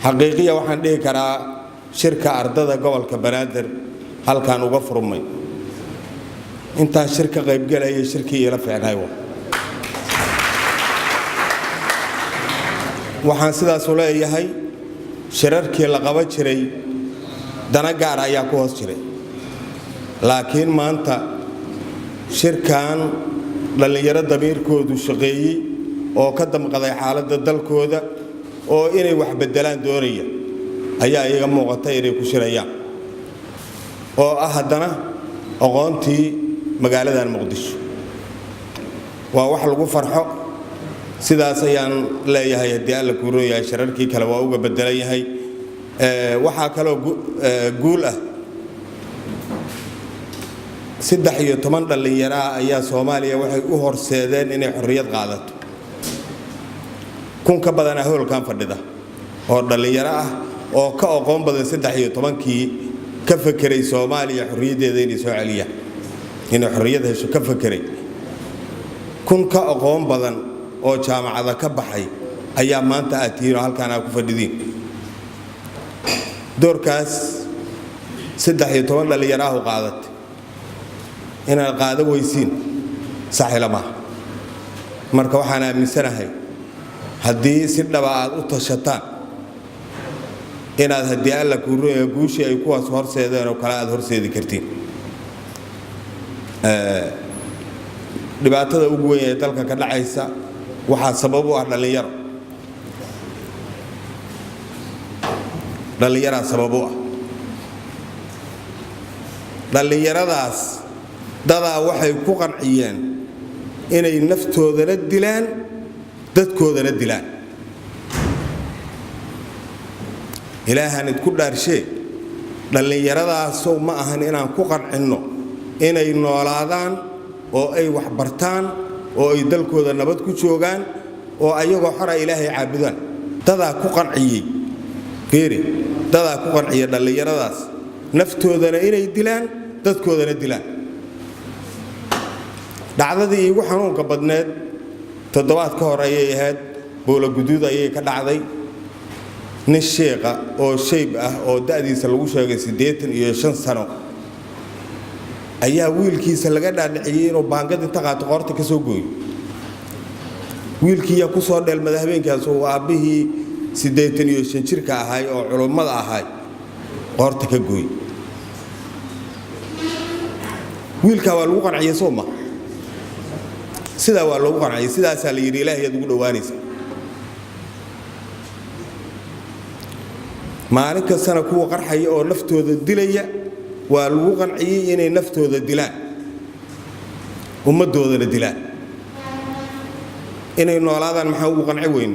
حقيقية waxaan dhihi karaa shirka ardada gobolka Banaadir halkaan uga furmay inta shirka qayb galaya shirkii ila fiicnay waxaan sidaas u leeyahay shirarkii la qaban jiray dana gaar ayaa ku hoos jiray laakiin maanta shirkan dhalinyarada damiirkoodu shaqeeyay oo ka damqaday xaaladda dalkooda oo inay wax bedelaan doonaya ayaa iyaga muuqatay inay ku shirayaan oo haddana aqoontii magaaladan Muqdisho waa wax lagu farxo sidaas ayaan leeyahay hadii alla ku rooyahay shirarkii kale waa uga bedelan yahay waxa kale oo guul ah 13 dhalinyaro ayaa Soomaaliya waxay u horseedeen inay xorriyad qaadato kun ka badan hoolkan fadhida oo dhalinyaro ah oo ka aqoon badan 13kii ka fakiray Soomaaliya xorriyadeeda inay soo celiya in xorriyad hesho ka fakiray kun ka aqoon badan oo jaamacada ka baxay ayaa maanta aatiiro halkaan ku fadhidin doorkaas 13 dhalinyaro ah qaadatay inay qaado weysiin saxilama marka waxaan aaminsanahay haddii si dhab ah u tashataan inaad haddii alla ku rooyo guushi ay kuwaas horseedeen oo kala aad horseedi kartiin dhibaatada ugu weyn ee dalka ka dhacaysa waxa sabab u ah dhalinyaro sabab u ah dhalinyaradaas dada waxay ku qanciyeen inay naftoodana dilaan dadkoodana dilaan ilaahan idku dhaarshay dhalinyaradaas ma ahan inaan ku qancino inay noolaadaan oo ay wax bartaan oo ay dalkooda nabad ku joogaan oo ayagoo xor Ilaahay caabudaan dada ku qanciyay fiiri dada ku qanciyay dhalinyaradaas naftoodana inay dilaan dadkoodana dilaan dhacdadii ugu xanuunka badneed toddobaad ka hor ayay ahayd boolo guduud ayay ka dhacday nin sheekha oo shayb ah oo da'diisa lagu sheegay 85 sano ayaa wiilkiisa laga dhaadhiciyay inuu baangad inta qaato qorta ka soo gooyo wiilkii ku soo dheelmada habeenkaas oo aabihii 85 jirka ahay oo culimada ahay qorta ka gooy wiilka waa lagu qanciyay Soomaa sida waa lagu qanciyay sidaas la yiri Ilaahay ugu dhawaanaysa maalin kastana kuwa qarxay oo naftooda dilaya waa lagu qanciyay inay naftooda dilaan ummadoodana dilaan inay noolaadaan maxaa ugu qanci weyn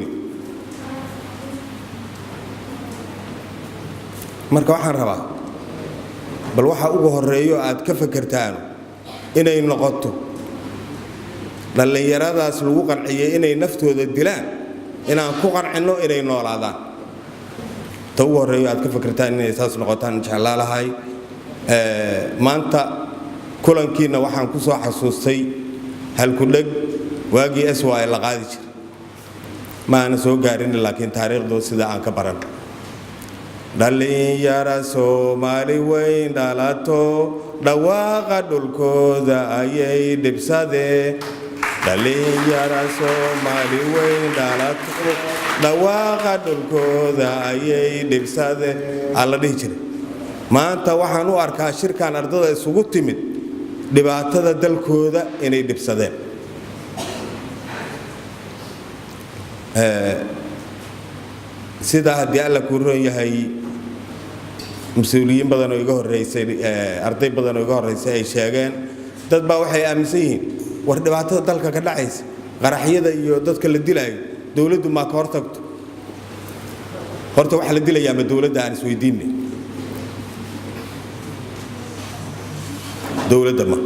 marka waxaan rabaa bal waxa ugu horeeyo aad ka fakartaan inay noqoto dhalinyaradaas lagu qanciyay inay naftooda dilaan inaan ku qancino inay noolaadaan taw horeeyo aad ka fakartaan inay saas noqotaan jeclaalahay maanta kulankiina waxaan ku soo xasuustay hal ku dhag waagii SY la qaadi jiray ma ana soo gaarin laakiin taariikhdu sida aan ka baran dhalinyaro Soomaali weyn dhalato dhawaaqa dhulkooda ayay dhibsadeen dhalinyaro Soomaali weyn dhalato dhawaaqa dhulkooda ayay dhibsadeen alla dhihi jiray maanta waxaan u arkaa shirkan ardada isugu timid dhibaatada dalkooda inay dhibsadeen sida hadii alla ku roon yahay mas'uuliyiin badan oo iga horeysay arday badan oo iga horeysay ay sheegeen dad baa waxay aaminsan yihiin war dhibaatada dalka ka dhacaysa qaraxyada iyo dadka la dilaayo dawladdu ma ka hortagto horta waxa la dilayaa ma dawladda aan isweydiinay dawladda ma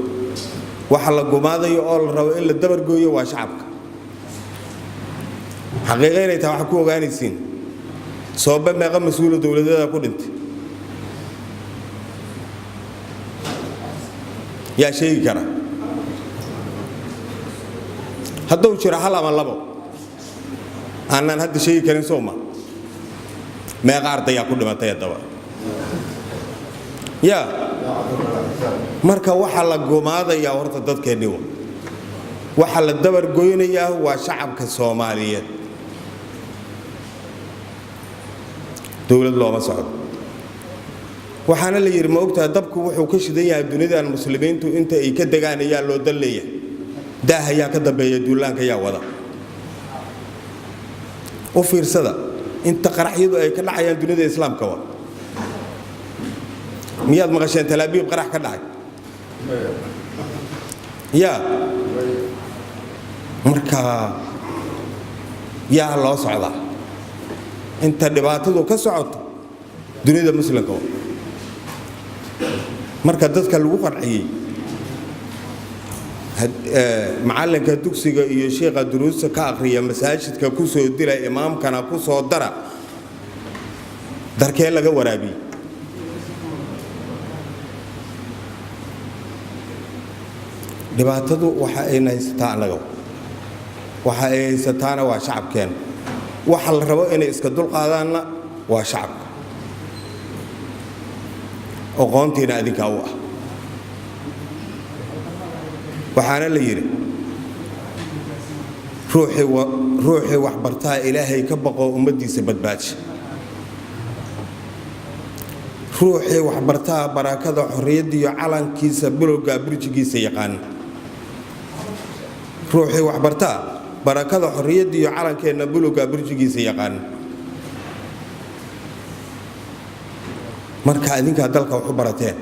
waxa la gumaadayo oo la rabo in la dabar gooyo waa shacabka xaqiiqeynay taa waxa ku ogaanaysiin sooba meeqa mas'uul dawladda ku dhintay yaa sheegi kara hadduu jiro hal ama labo aanan hadda sheegi karin Soomaa meeqa ardayaa ku dhimatay haddaba yaa marka waxa la gumaadayaa horta dadkeenniwa waxa la dabar goynayaa waa shacabka Soomaaliyeed dawlad looma socdo waxaana la yiri ma ogtaa dabku wuxuu ka shidan yahay dunida muslimiintu inta ay ka degaanayaan loo daleeyahay daahayaa ka dambeeya duulaanka yaa wada u fiirsada inta qaraxyadu ay ka dhacayaan dunida islaamka waa miyaad maqasheen talaabiib qarax ka dhacay yaa marka yaa loo socdaa inta dhibaatadu ka socoto dunida muslimka marka dadka lagu qanciyay macallinka dugsiga iyo sheekha duruusta ka akhriya masaajidka ku soo dila imaamkana ku soo dara darkeen laga waraabi dhibaatadu waxa ay haysataa anaga waxa ay haysataana waa shacabkeen waxa la rabo inay iska dul qaadaanna waa shacabka aqoontiina adinka u ah waxaana la yiri ruuxi wax bartaa ilaahay ka baqo ummadiisa badbaadshi ruuxi wax bartaa barakada xorriyada iyo calankiisa bilowga burjigiisa yaqaan ruuxi wax bartaa barakada xorriyada iyo calankeena bilowga burjigiisa yaqaan marka adinka dalka wax u barateen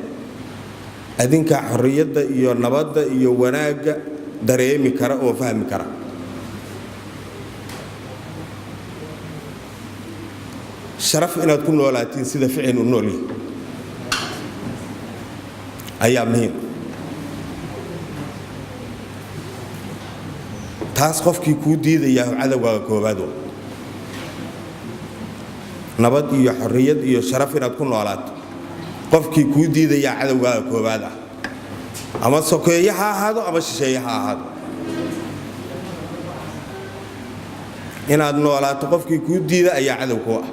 adinka xorriyada iyo nabadda iyo wanaaga dareemi kara oo fahmi kara sharaf inaad ku noolaatiin sida ficil u nool ayaa muhiim taas qofkii ku diidaya cadawga koobaad nabad iyo xorriyad iyo sharaf inaad ku noolaato qofkii ku diidaya cadawga koobaad ama sokeeyo ha ahaado ama shisheeye ha ahaado inaad noolaato qofkii ku diida ayaa cadow ku ah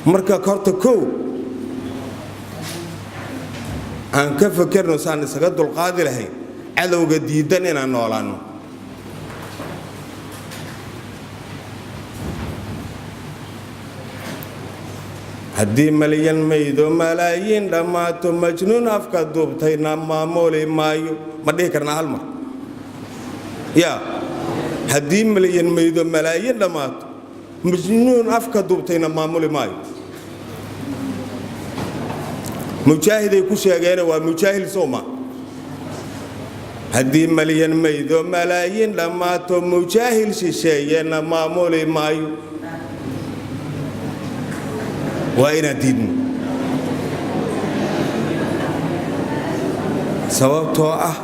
marka korta koow aan ka fakarno saan isaga dulqaadi lahayn cadawga diidan inaan noolaano haddii malyan maydo malaayiin dhammaato majnuun afka duubtayna maamuli maayo ma dhihi karnaa hal mar yaa haddii malyan maydo malaayiin dhammaato majnuun afka duubtayna maamuli maayo mujaahiday ku sheegeena waa mujaahil sooma haddii malyan maydo malaayiin dhammaato mujaahil shisheeyena maamuli maayo waa inaan diidno sababtoo ah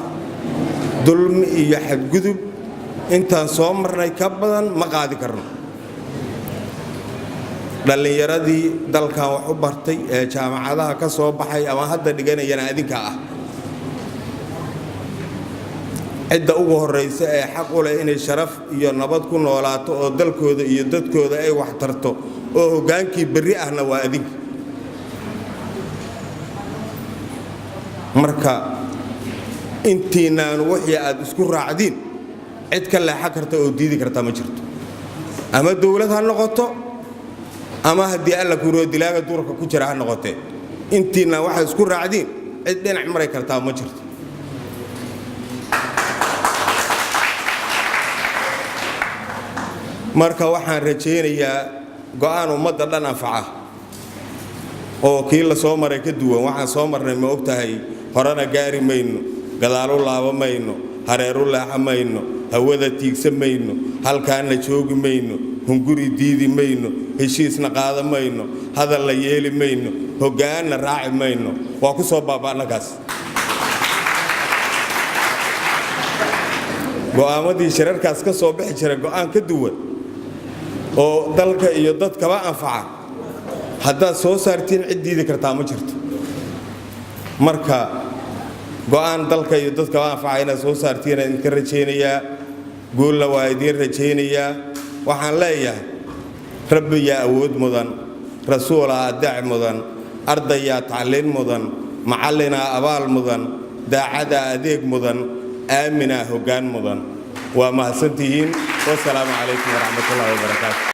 dulmi iyo xadgudub intaan soo marnay ka badan ma qaadi karno dhallinyaradii dalkan wax u bartay ee jaamacadaha ka soo baxay ama hadda dhiganayana adinka ah cidda ugu horraysa ee xaq u leh inay sharaf iyo nabad ku noolaato oo dalkooda iyo dadkooda ay wax tarto oo hoggaankii berri ahna waa adinka marka intiinaan wixii aad isku raacdiin cid ka leexa karta oo diidi karta ma jirto ama dawlad ha noqoto ama haddii alla kuuroo dilaaga duurka ku jira ha noqotee intiinaan waxaad isku raacdiin cid dhinac maray kartaa ma jirto marka waxaan rajaynayaa go'aan ummadda dhan anfaca oo kii la soo maray ka duwan waxaan soo marnay ma ogtahay horena gaari mayno gadaalu laaba mayno hareeru leexa mayno hawada tiigsa mayno halkaana joogi mayno hunguri diidi mayno heshiisna qaada mayno hadal la yeeli mayno hoggaanna raaci mayno waa ku soo baaba'nakaas go'aamadii shirarkaas ka soo bixi jira go'aan ka duwan oo dalka iyo dadkaba anfaca haddaad soo saartiin cid diidi kartaa ma jirto marka go'aan dalka iyo dadkaba anfaca inaad soo saartiin aan idinka rajaynayaa guulna waa idiin rajaynayaa waxaan leeyahay rabbi yaa awood mudan rasuulaa daac mudan ardayaa tacliin mudan macallinaa abaal mudan daacadaa adeeg mudan aaminaa hoggaan mudan waa mahadsantihiin wassalaamu calaykum waraxmatullaahi wabarakaatu